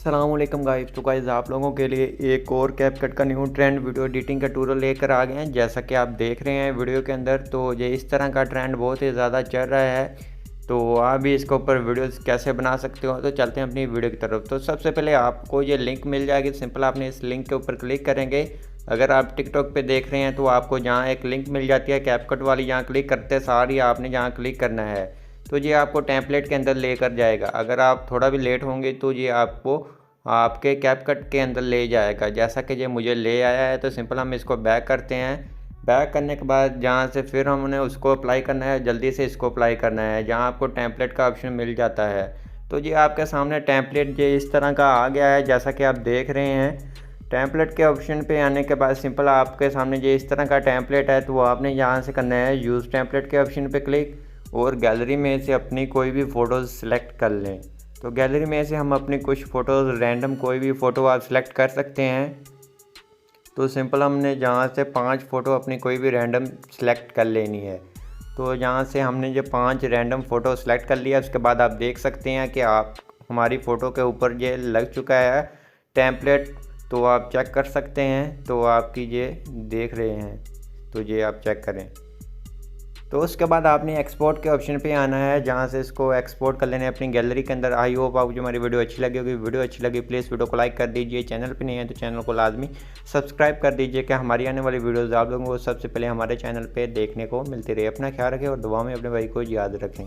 अस्सलामुअलैकुम गाइस। तो गाइस आप लोगों के लिए एक और कैपकट का न्यू ट्रेंड वीडियो एडिटिंग का ट्यूटोरियल लेकर आ गए हैं। जैसा कि आप देख रहे हैं वीडियो के अंदर, तो ये इस तरह का ट्रेंड बहुत ही ज़्यादा चल रहा है। तो आप भी इसके ऊपर वीडियोस कैसे बना सकते हो, तो चलते हैं अपनी वीडियो की तरफ। तो सबसे पहले आपको ये लिंक मिल जाएगी, सिंपल आपने इस लिंक के ऊपर क्लिक करेंगे। अगर आप टिकटॉक पे देख रहे हैं तो आपको जहाँ एक लिंक मिल जाती है कैपकट वाली, यहाँ क्लिक करते सार ही आपने जहाँ क्लिक करना है तो ये आपको टेम्पलेट के अंदर लेकर जाएगा। अगर आप थोड़ा भी लेट होंगे तो ये आपको आपके कैपकट के अंदर ले जाएगा। जैसा कि ये मुझे ले आया है, तो सिंपल हम इसको बैक करते हैं। बैक करने के बाद जहाँ से फिर हमने उसको अप्लाई करना है, जल्दी से इसको अप्लाई करना है जहाँ आपको टेम्पलेट का ऑप्शन मिल जाता है। तो ये आपके सामने टेम्पलेट ये इस तरह का आ गया है, जैसा कि आप देख रहे हैं। टेम्पलेट के ऑप्शन पे आने के बाद सिंपल आपके सामने ये इस तरह का टेम्पलेट है, तो वो आपने यहाँ से करना है यूज़ टेम्पलेट के ऑप्शन पे क्लिक, और गैलरी में से अपनी कोई भी फ़ोटोज़ सेलेक्ट कर लें। तो गैलरी में से हम अपनी कुछ फ़ोटोज़ रैंडम कोई भी फ़ोटो आप सेलेक्ट कर सकते हैं। तो सिंपल हमने जहाँ से 5 फ़ोटो अपनी कोई भी रैंडम सेलेक्ट कर लेनी है। तो यहाँ से हमने ये 5 रैंडम फ़ोटो सेलेक्ट कर लिया। उसके बाद आप देख सकते हैं कि आप हमारी फ़ोटो के ऊपर ये लग चुका है टेम्पलेट, तो आप चेक कर सकते हैं। तो आपकी ये देख रहे हैं, तो ये आप चेक करें। तो उसके बाद आपने एक्सपोर्ट के ऑप्शन पे आना है, जहाँ से इसको एक्सपोर्ट कर लेना है अपनी गैलरी के अंदर। आई होप आपको जो हमारी वीडियो अच्छी लगी होगी। वीडियो अच्छी लगी प्लीज़ वीडियो को लाइक कर दीजिए। चैनल पे नहीं है तो चैनल को लाजमी सब्सक्राइब कर दीजिए कि हमारी आने वाली वीडियोज़ आप लोगों को सबसे पहले हमारे चैनल पर देखने को मिलती रहे। अपना ख्याल रखें और दुआ में अपने भाई को याद रखें।